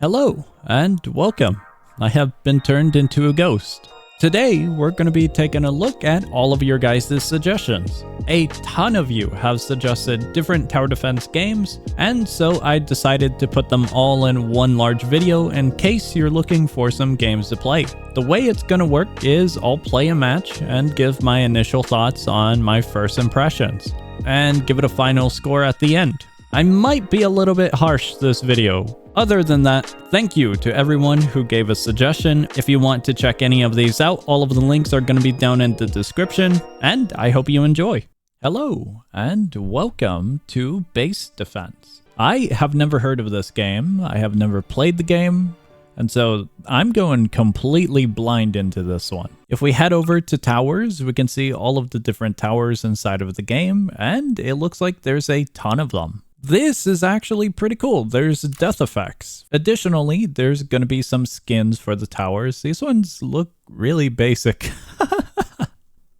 Hello, and welcome. I have been turned into a ghost. Today, we're going to be taking a look at all of your guys' suggestions. A ton of you have suggested different tower defense games, and so I decided to put them all in one large video in case you're looking for some games to play. The way it's going to work is I'll play a match and give my initial thoughts on my first impressions, and give it a final score at the end. I might be a little bit harsh this video. Other than that, thank you to everyone who gave a suggestion. If you want to check any of these out, all of the links are going to be down in the description, and I hope you enjoy. Hello, and welcome to Base Defense. I have never heard of this game. I have never played the game, and so I'm going completely blind into this one. If we head over to towers, we can see all of the different towers inside of the game, and it looks like there's a ton of them. This is actually pretty cool. There's death effects. Additionally, there's going to be some skins for the towers. These ones look really basic.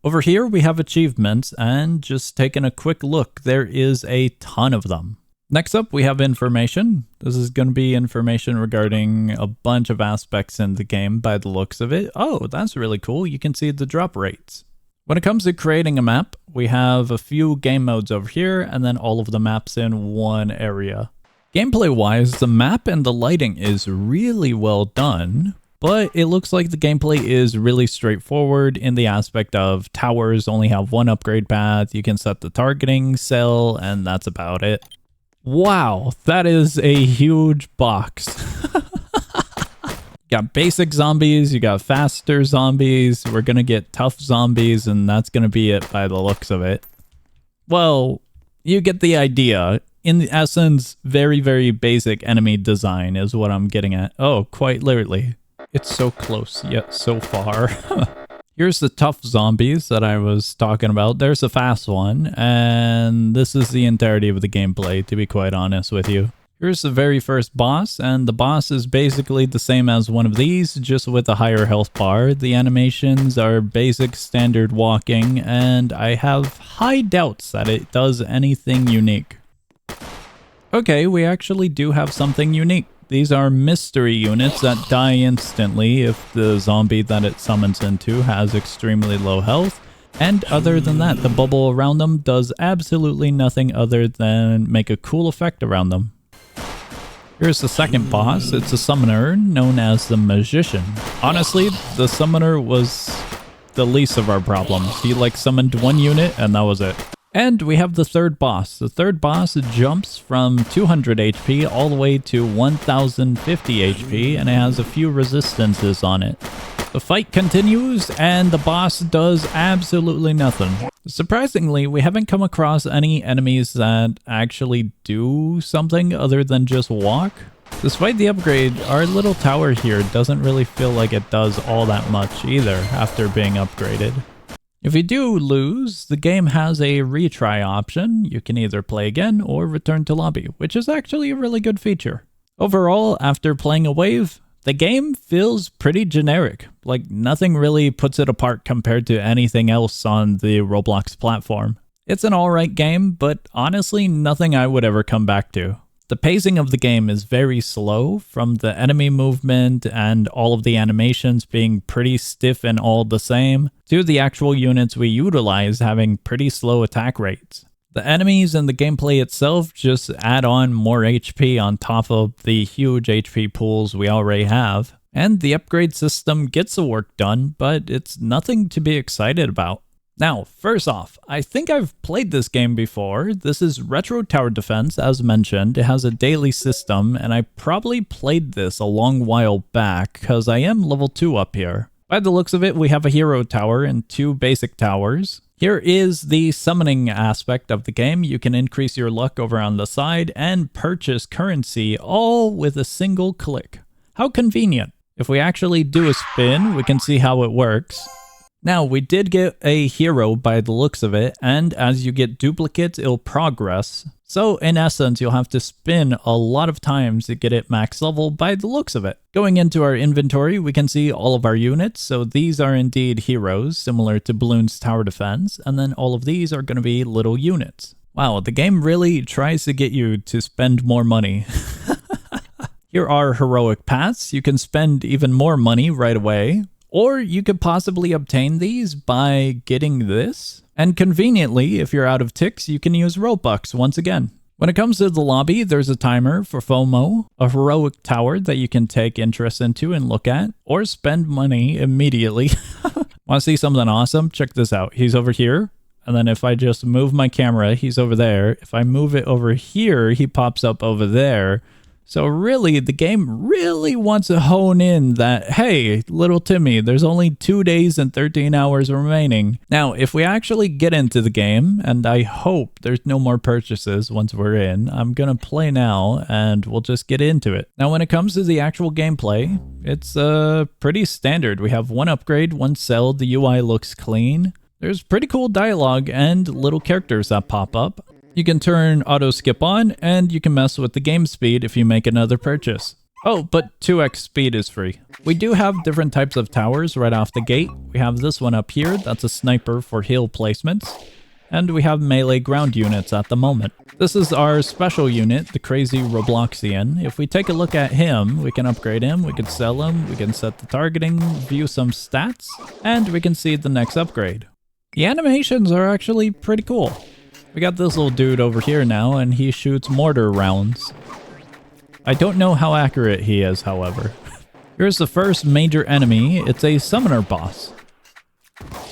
Over here, we have achievements, and just taking a quick look, there is a ton of them. Next up, we have information. This is going to be information regarding a bunch of aspects in the game by the looks of it. Oh, that's really cool. You can see the drop rates. When it comes to creating a map, we have a few game modes over here and then all of the maps in one area. Gameplay-wise, the map and the lighting is really well done, but it looks like the gameplay is really straightforward in the aspect of towers only have one upgrade path, you can set the targeting cell, and that's about it. Wow, that is a huge box. You got basic zombies, you got faster zombies, we're gonna get tough zombies, and that's gonna be it by the looks of it. Well, you get the idea. In essence, very, very basic enemy design is what I'm getting at. Oh, quite literally. It's so close, yet so far. Here's the tough zombies that I was talking about. There's a fast one, and this is the entirety of the gameplay, to be quite honest with you. Here's the very first boss, and the boss is basically the same as one of these, just with a higher health bar. The animations are basic standard walking, and I have high doubts that it does anything unique. Okay, we actually do have something unique. These are mystery units that die instantly if the zombie that it summons into has extremely low health. And other than that, the bubble around them does absolutely nothing other than make a cool effect around them. Here's the second boss. It's a summoner known as the Magician. Honestly, the summoner was the least of our problems. He summoned one unit and that was it. And we have the third boss. The third boss jumps from 200 HP all the way to 1050 HP, and it has a few resistances on it. The fight continues, and the boss does absolutely nothing. Surprisingly, we haven't come across any enemies that actually do something other than just walk. Despite the upgrade, our little tower here doesn't really feel like it does all that much either after being upgraded. If you do lose, the game has a retry option. You can either play again or return to lobby, which is actually a really good feature. Overall, after playing a wave, the game feels pretty generic. Nothing really puts it apart compared to anything else on the Roblox platform. It's an alright game, but honestly, nothing I would ever come back to. The pacing of the game is very slow, from the enemy movement and all of the animations being pretty stiff and all the same, to the actual units we utilize having pretty slow attack rates. The enemies and the gameplay itself just add on more HP on top of the huge HP pools we already have. And the upgrade system gets the work done, but it's nothing to be excited about. Now, first off, I think I've played this game before. This is Retro Tower Defense, as mentioned. It has a daily system, and I probably played this a long while back, because I am level 2 up here. By the looks of it, we have a hero tower and 2 basic towers. Here is the summoning aspect of the game. You can increase your luck over on the side and purchase currency all with a single click. How convenient. If we actually do a spin, we can see how it works. Now, we did get a hero by the looks of it, and as you get duplicates, it'll progress. So in essence, you'll have to spin a lot of times to get it max level by the looks of it. Going into our inventory, we can see all of our units. So these are indeed heroes, similar to Bloons Tower Defense, and then all of these are going to be little units. Wow, the game really tries to get you to spend more money. Here are heroic paths. You can spend even more money right away, or you could possibly obtain these by getting this. And conveniently, if you're out of ticks, you can use Robux once again. When it comes to the lobby, there's a timer for FOMO, a heroic tower that you can take interest into and look at, or spend money immediately. Want to see something awesome? Check this out. He's over here. And then if I just move my camera, he's over there. If I move it over here, he pops up over there. So really, the game really wants to hone in that, hey, little Timmy, there's only 2 days and 13 hours remaining. Now, if we actually get into the game, and I hope there's no more purchases once we're in, I'm going to play now and we'll just get into it. Now, when it comes to the actual gameplay, it's pretty standard. We have one upgrade, one sell, the UI looks clean. There's pretty cool dialogue and little characters that pop up. You can turn auto skip on, and you can mess with the game speed if you make another purchase. Oh, but 2x speed is free. We do have different types of towers right off the gate. We have this one up here, that's a sniper for hill placements. And we have melee ground units at the moment. This is our special unit, the crazy Robloxian. If we take a look at him, we can upgrade him, we can sell him, we can set the targeting, view some stats, and we can see the next upgrade. The animations are actually pretty cool. We got this little dude over here now, and he shoots mortar rounds. I don't know how accurate he is, however. Here's the first major enemy. It's a summoner boss.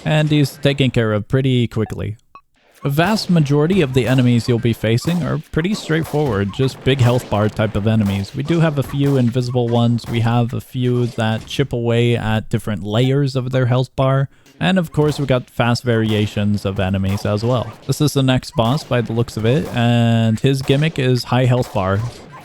And he's taken care of pretty quickly. A vast majority of the enemies you'll be facing are pretty straightforward, just big health bar type of enemies. We do have a few invisible ones. We have a few that chip away at different layers of their health bar. And of course, we got fast variations of enemies as well. This is the next boss by the looks of it, and his gimmick is high health bar.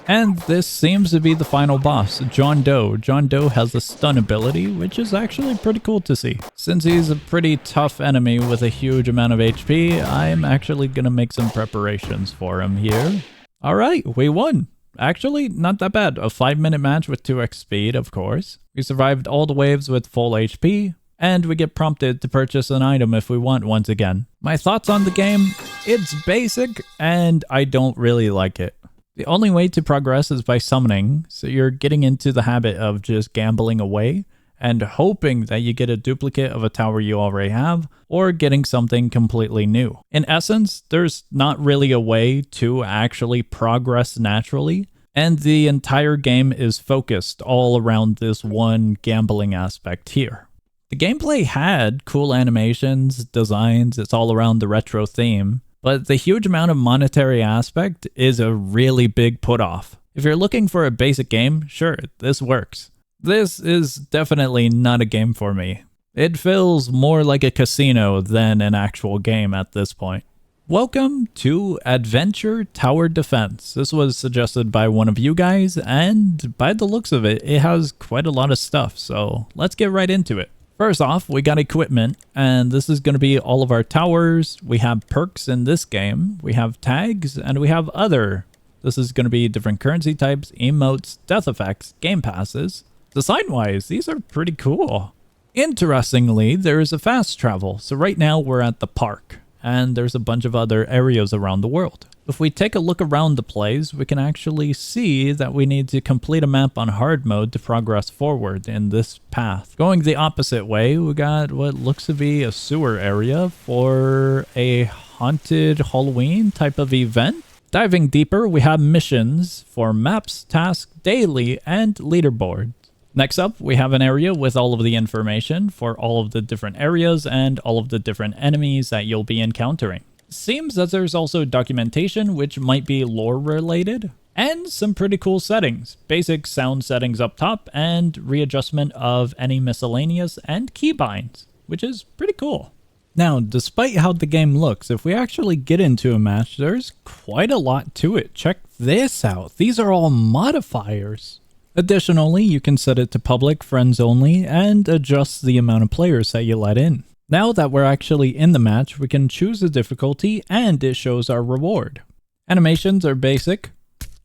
And this seems to be the final boss, John Doe. John Doe has a stun ability, which is actually pretty cool to see. Since he's a pretty tough enemy with a huge amount of HP, I'm actually gonna make some preparations for him here. Alright, we won. Actually, not that bad. A 5-minute match with 2x speed, of course. We survived all the waves with full HP. And we get prompted to purchase an item if we want once again. My thoughts on the game? It's basic, and I don't really like it. The only way to progress is by summoning, so you're getting into the habit of just gambling away and hoping that you get a duplicate of a tower you already have, or getting something completely new. In essence, there's not really a way to actually progress naturally, and the entire game is focused all around this one gambling aspect here. The gameplay had cool animations, designs, it's all around the retro theme, but the huge amount of monetary aspect is a really big put-off. If you're looking for a basic game, sure, this works. This is definitely not a game for me. It feels more like a casino than an actual game at this point. Welcome to Adventure Tower Defense. This was suggested by one of you guys, and by the looks of it, it has quite a lot of stuff, so let's get right into it. First off, we got equipment, and this is going to be all of our towers. We have perks in this game, we have tags, and we have other. This is going to be different currency types, emotes, death effects, game passes. Design-wise, these are pretty cool. Interestingly, there is a fast travel, so right now we're at the park, and there's a bunch of other areas around the world. If we take a look around the place, we can actually see that we need to complete a map on hard mode to progress forward in this path. Going the opposite way, we got what looks to be a sewer area for a haunted Halloween type of event. Diving deeper, we have missions for maps, tasks, daily, and leaderboards. Next up, we have an area with all of the information for all of the different areas and all of the different enemies that you'll be encountering. Seems that there's also documentation which might be lore related, and some pretty cool settings. Basic sound settings up top, and readjustment of any miscellaneous and keybinds, which is pretty cool. Now, despite how the game looks, if we actually get into a match, there's quite a lot to it. Check this out. These are all modifiers. Additionally, you can set it to public, friends only, and adjust the amount of players that you let in. Now that we're actually in the match, we can choose the difficulty and it shows our reward. Animations are basic,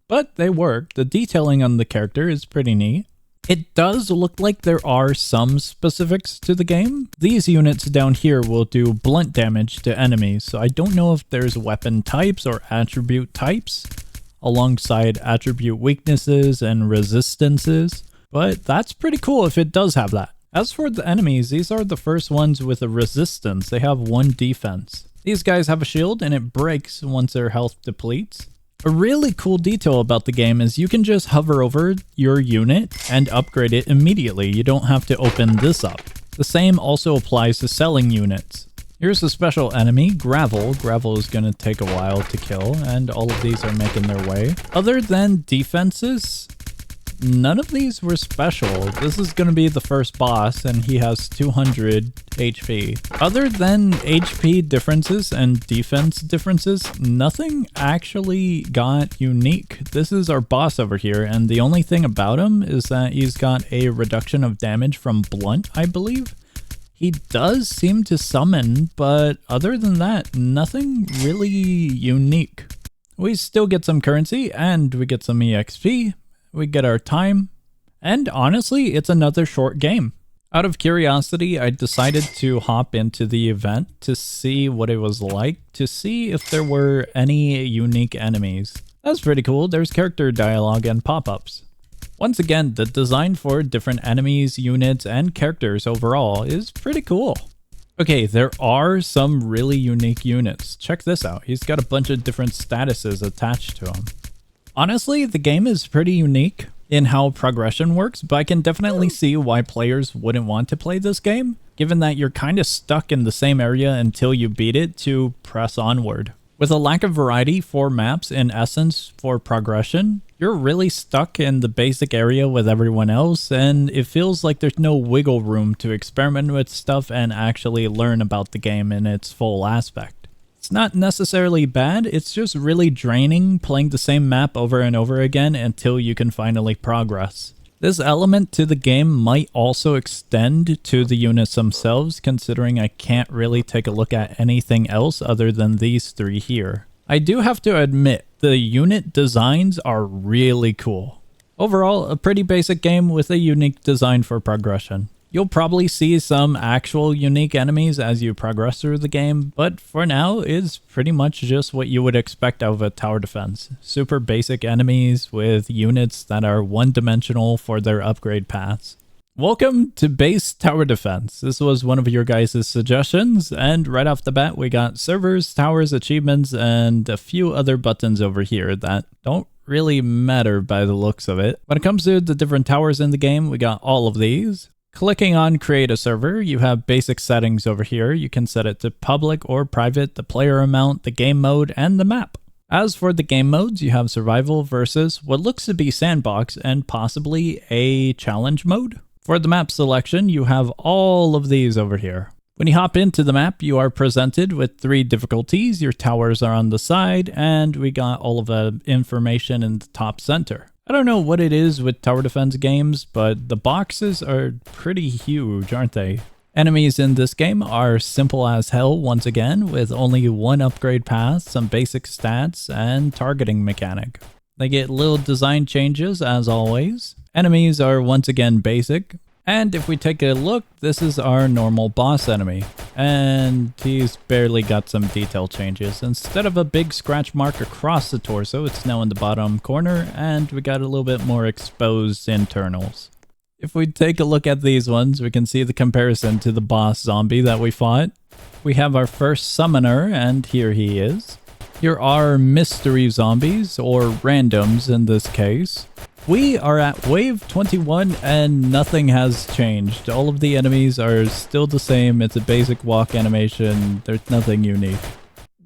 but they work. The detailing on the character is pretty neat. It does look like there are some specifics to the game. These units down here will do blunt damage to enemies, so I don't know if there's weapon types or attribute types. alongside attribute weaknesses and resistances. But that's pretty cool if it does have that. As for the enemies, these are the first ones with a resistance. They have 1 defense. These guys have a shield and it breaks once their health depletes. A really cool detail about the game is you can just hover over your unit and upgrade it immediately. You don't have to open this up. The same also applies to selling units. Here's a special enemy, Gravel. Gravel is going to take a while to kill, and all of these are making their way. Other than defenses, none of these were special. This is going to be the first boss, and he has 200 HP. Other than HP differences and defense differences, nothing actually got unique. This is our boss over here, and the only thing about him is that he's got a reduction of damage from blunt, I believe. He does seem to summon, but other than that, nothing really unique. We still get some currency, and we get some EXP. We get our time, and honestly, it's another short game. Out of curiosity, I decided to hop into the event to see what it was like, to see if there were any unique enemies. That's pretty cool. There's character dialogue and pop-ups. Once again, the design for different enemies, units, and characters overall is pretty cool. Okay, there are some really unique units. Check this out. He's got a bunch of different statuses attached to him. Honestly, the game is pretty unique in how progression works, but I can definitely see why players wouldn't want to play this game, given that you're kind of stuck in the same area until you beat it to press onward. With a lack of variety for maps, in essence, for progression, you're really stuck in the basic area with everyone else, and it feels like there's no wiggle room to experiment with stuff and actually learn about the game in its full aspect. It's not necessarily bad, it's just really draining playing the same map over and over again until you can finally progress. This element to the game might also extend to the units themselves, considering I can't really take a look at anything else other than these 3 here. I do have to admit, the unit designs are really cool. Overall, a pretty basic game with a unique design for progression. You'll probably see some actual unique enemies as you progress through the game, but for now, it's pretty much just what you would expect out of a tower defense. Super basic enemies with units that are one-dimensional for their upgrade paths. Welcome to Base Tower Defense. This was one of your guys' suggestions, and right off the bat, we got servers, towers, achievements, and a few other buttons over here that don't really matter by the looks of it. When it comes to the different towers in the game, we got all of these. Clicking on create a server, you have basic settings over here. You can set it to public or private, the player amount, the game mode, and the map. As for the game modes, you have survival versus what looks to be sandbox and possibly a challenge mode. For the map selection, you have all of these over here. When you hop into the map, you are presented with 3 difficulties. Your towers are on the side, and we got all of the information in the top center. I don't know what it is with tower defense games, but the boxes are pretty huge, aren't they? Enemies in this game are simple as hell once again, with only 1 upgrade path, some basic stats, and targeting mechanic. They get little design changes as always. Enemies are once again basic. And if we take a look, this is our normal boss enemy. And he's barely got some detail changes. Instead of a big scratch mark across the torso, it's now in the bottom corner, and we got a little bit more exposed internals. If we take a look at these ones, we can see the comparison to the boss zombie that we fought. We have our first summoner, and here he is. Here are mystery zombies, or randoms in this case. We are at wave 21 and nothing has changed. All of the enemies are still the same. It's a basic walk animation. There's nothing unique.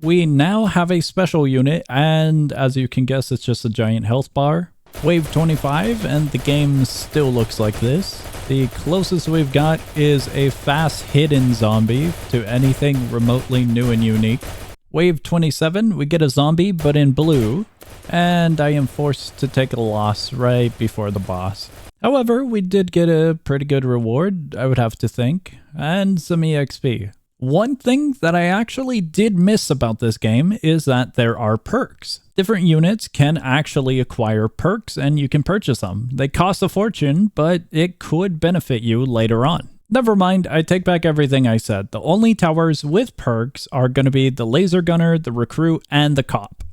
We now have a special unit, and as you can guess, it's just a giant health bar. Wave 25, and the game still looks like this. The closest we've got is a fast hidden zombie to anything remotely new and unique. Wave 27, we get a zombie, but in blue. And I am forced to take a loss right before the boss. However, we did get a pretty good reward, I would have to think, and some EXP. One thing that I actually did miss about this game is that there are perks. Different units can actually acquire perks and you can purchase them. They cost a fortune, but it could benefit you later on. Never mind, I take back everything I said. The only towers with perks are going to be the laser gunner, the recruit, and the cop.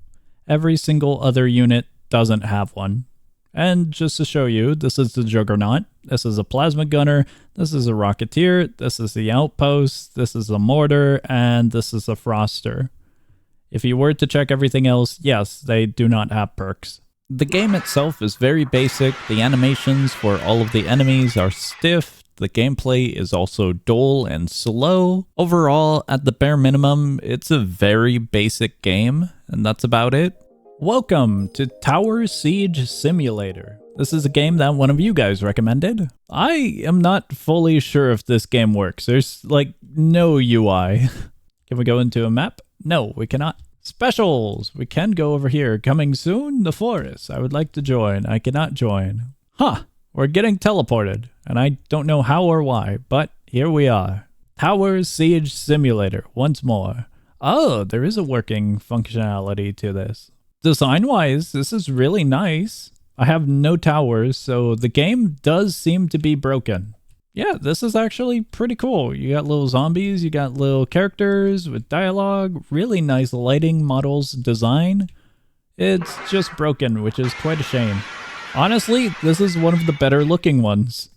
Every single other unit doesn't have one. And just to show you, this is the Juggernaut, this is a Plasma Gunner, this is a Rocketeer, this is the Outpost, this is a Mortar, and this is a Froster. If you were to check everything else, yes, they do not have perks. The game itself is very basic, the animations for all of the enemies are stiff, the gameplay is also dull and slow. Overall, at the bare minimum, it's a very basic game, and that's about it. Welcome to Tower Siege Simulator. This is a game that one of you guys recommended. I am not fully sure if this game works. There's like no UI. Can we go into a map? No, we cannot. Specials! We can go over here. Coming soon, the forest. I would like to join. I cannot join. Huh, we're getting teleported, and I don't know how or why, but here we are. Tower Siege Simulator, once more. Oh, there is a working functionality to this. Design-wise, this is really nice. I have no towers, so the game does seem to be broken. Yeah, this is actually pretty cool. You got little zombies, you got little characters with dialogue, really nice lighting, models, design. It's just broken, which is quite a shame. Honestly, this is one of the better looking ones.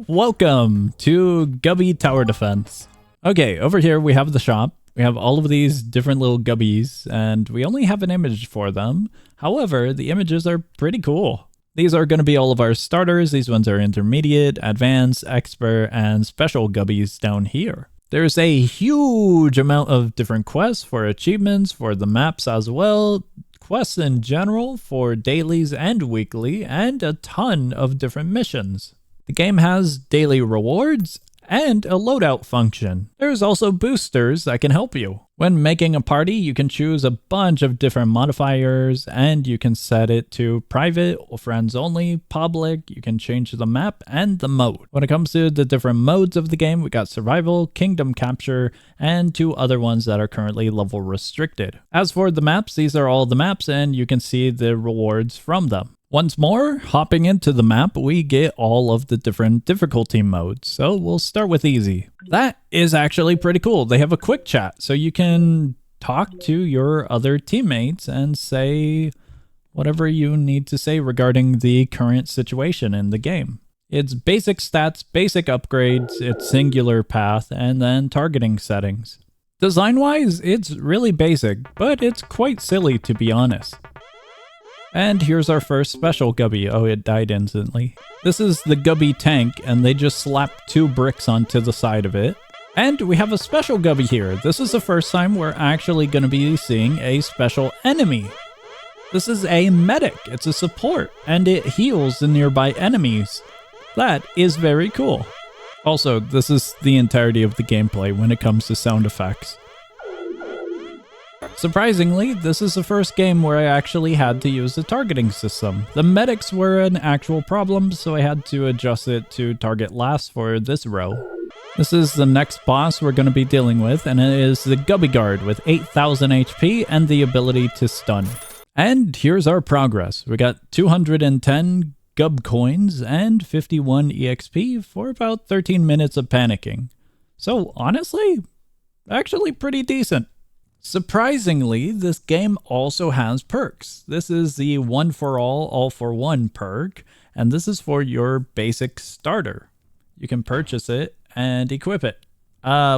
Welcome to GBY Tower Defense. Okay, over here we have the shop. We have all of these different little gubbies, and we only have an image for them. However, the images are pretty cool. These are going to be all of our starters. These ones are intermediate, advanced, expert, and special gubbies down here. There's a huge amount of different quests for achievements, for the maps as well, quests in general for dailies and weekly, and a ton of different missions. The game has daily rewards and a loadout function. There's also boosters that can help you. When making a party, you can choose a bunch of different modifiers, and you can set it to private or friends only, public. You can change the map and the mode. When it comes to the different modes of the game, we got survival, kingdom capture, and two other ones that are currently level restricted. As for the maps, these are all the maps, and you can see the rewards from them. Once more, hopping into the map, we get all of the different difficulty modes. So we'll start with easy. That is actually pretty cool. They have a quick chat, so you can talk to your other teammates and say whatever you need to say regarding the current situation in the game. It's basic stats, basic upgrades, it's singular path, and then targeting settings. Design-wise, it's really basic, but it's quite silly to be honest. And here's our first special Gubby. Oh, it died instantly. This is the Gubby tank, and they just slapped 2 bricks onto the side of it. And we have a special Gubby here. This is the first time we're actually going to be seeing a special enemy. This is a medic. It's a support, and it heals the nearby enemies. That is very cool. Also, this is the entirety of the gameplay when it comes to sound effects. Surprisingly, this is the first game where I actually had to use the targeting system. The medics were an actual problem, so I had to adjust it to target last for this row. This is the next boss we're going to be dealing with, and it is the Gubby Guard with 8,000 HP and the ability to stun. And here's our progress. We got 210 Gub coins and 51 EXP for about 13 minutes of panicking. So honestly, actually pretty decent. Surprisingly, this game also has perks. This is the one for all for one perk, and this is for your basic starter. You can purchase it and equip it.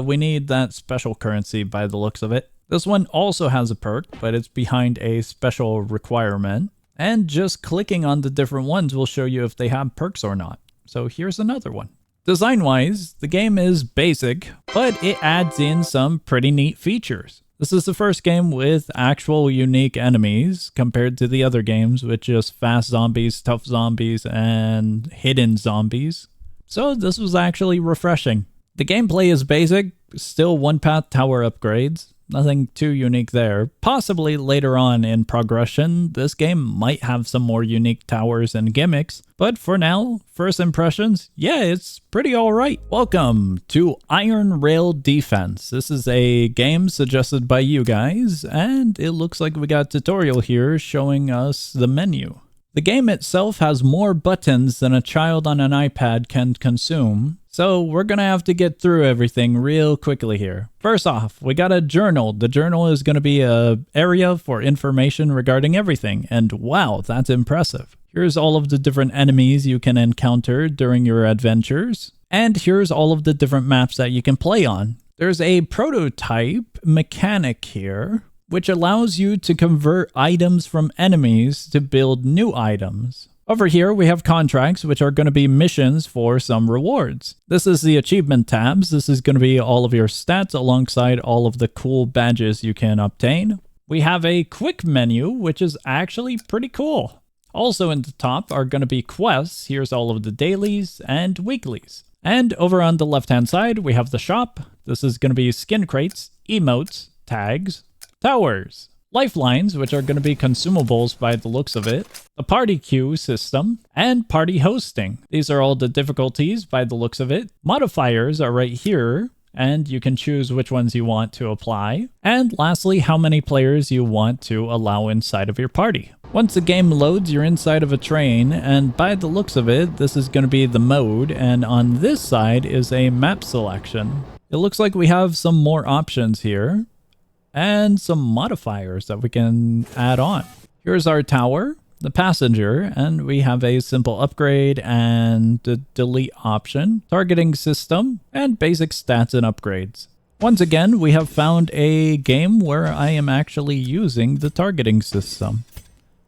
We need that special currency by the looks of it. This one also has a perk, but it's behind a special requirement. And just clicking on the different ones will show you if they have perks or not. So here's another one. Design-wise, the game is basic, but it adds in some pretty neat features. This is the first game with actual unique enemies compared to the other games with just fast zombies, tough zombies, and hidden zombies. So this was actually refreshing. The gameplay is basic, still one-path tower upgrades. Nothing too unique there. Possibly later on in progression, this game might have some more unique towers and gimmicks. But for now, first impressions, yeah, it's pretty alright. Welcome to Iron Rail Defense. This is a game suggested by you guys, and it looks like we got a tutorial here showing us the menu. The game itself has more buttons than a child on an iPad can consume, So we're going to have to get through everything real quickly here. First off, we got a journal. The journal is going to be an area for information regarding everything. And wow, that's impressive. Here's all of the different enemies you can encounter during your adventures. And here's all of the different maps that you can play on. There's a prototype mechanic here, which allows you to convert items from enemies to build new items. Over here, we have contracts, which are going to be missions for some rewards. This is the achievement tabs. This is going to be all of your stats alongside all of the cool badges you can obtain. We have a quick menu, which is actually pretty cool. Also in the top are going to be quests. Here's all of the dailies and weeklies. And over on the left-hand side, we have the shop. This is going to be skin crates, emotes, tags, towers, lifelines, which are going to be consumables by the looks of it, the party queue system, and party hosting. These are all the difficulties by the looks of it. Modifiers are right here, and you can choose which ones you want to apply. And lastly, how many players you want to allow inside of your party. Once the game loads, you're inside of a train, and by the looks of it, this is going to be the mode, and on this side is a map selection. It looks like we have some more options here, and some modifiers that we can add on. Here's our tower, the passenger, and we have a simple upgrade and the delete option, targeting system, and basic stats and upgrades. Once again, we have found a game where I am actually using the targeting system.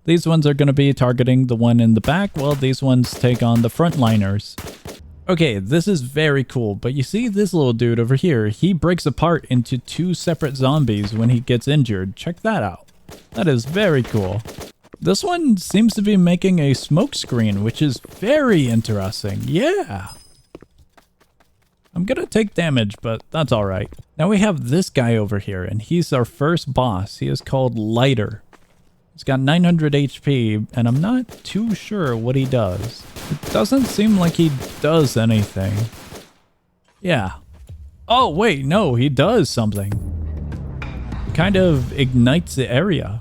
These ones are going to be targeting the one in the back, while these ones take on the frontliners. Okay, this is very cool, but you see this little dude over here, he breaks apart into 2 separate zombies when he gets injured. Check that out. That is very cool. This one seems to be making a smoke screen, which is very interesting. Yeah. I'm gonna take damage, but that's alright. Now we have this guy over here, and he's our first boss. He is called Lighter. He's got 900 HP, and I'm not too sure what he does. It doesn't seem like he does anything. Yeah. Oh, wait, no, he does something. He kind of ignites the area.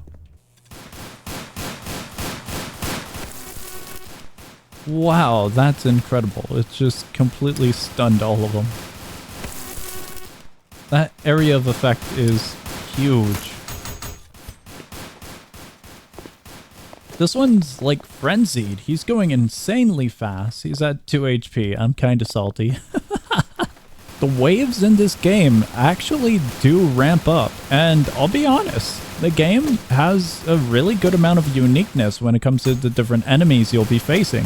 Wow, that's incredible. It just completely stunned all of them. That area of effect is huge. This one's like frenzied. He's going insanely fast. He's at 2 HP. I'm kind of salty. The waves in this game actually do ramp up. And I'll be honest, the game has a really good amount of uniqueness when it comes to the different enemies you'll be facing.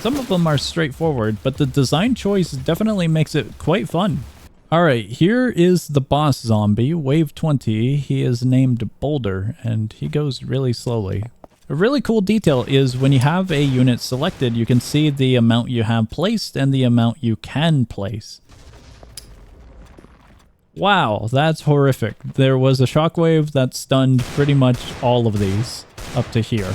Some of them are straightforward, but the design choice definitely makes it quite fun. Alright, here is the boss zombie, wave 20. He is named Boulder, and he goes really slowly. A really cool detail is when you have a unit selected, you can see the amount you have placed and the amount you can place. Wow, that's horrific. There was a shockwave that stunned pretty much all of these up to here.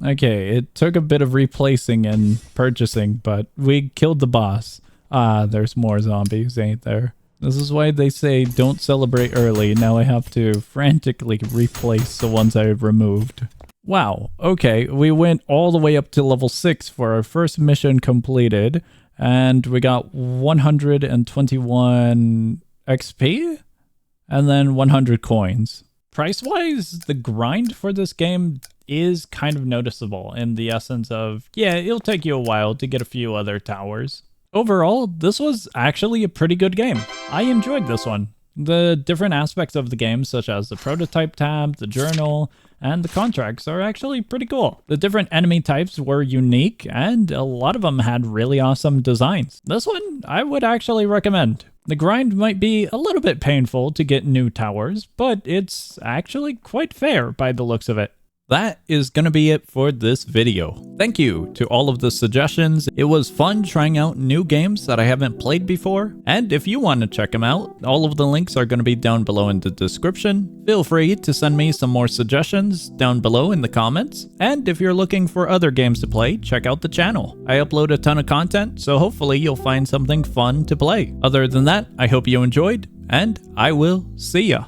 Okay, it took a bit of replacing and purchasing, but we killed the boss. Ah, there's more zombies, ain't there? This is why they say don't celebrate early. Now I have to frantically replace the ones I've removed. Wow, okay, we went all the way up to level 6 for our first mission completed, and we got 121 XP, and then 100 coins. Price-wise, the grind for this game is kind of noticeable in the essence of, yeah, it'll take you a while to get a few other towers. Overall, this was actually a pretty good game. I enjoyed this one. The different aspects of the game, such as the prototype tab, the journal, and the contracts are actually pretty cool. The different enemy types were unique, and a lot of them had really awesome designs. This one, I would actually recommend. The grind might be a little bit painful to get new towers, but it's actually quite fair by the looks of it. That is going to be it for this video. Thank you to all of the suggestions. It was fun trying out new games that I haven't played before. And if you want to check them out, all of the links are going to be down below in the description. Feel free to send me some more suggestions down below in the comments. And if you're looking for other games to play, check out the channel. I upload a ton of content, so hopefully you'll find something fun to play. Other than that, I hope you enjoyed, and I will see ya.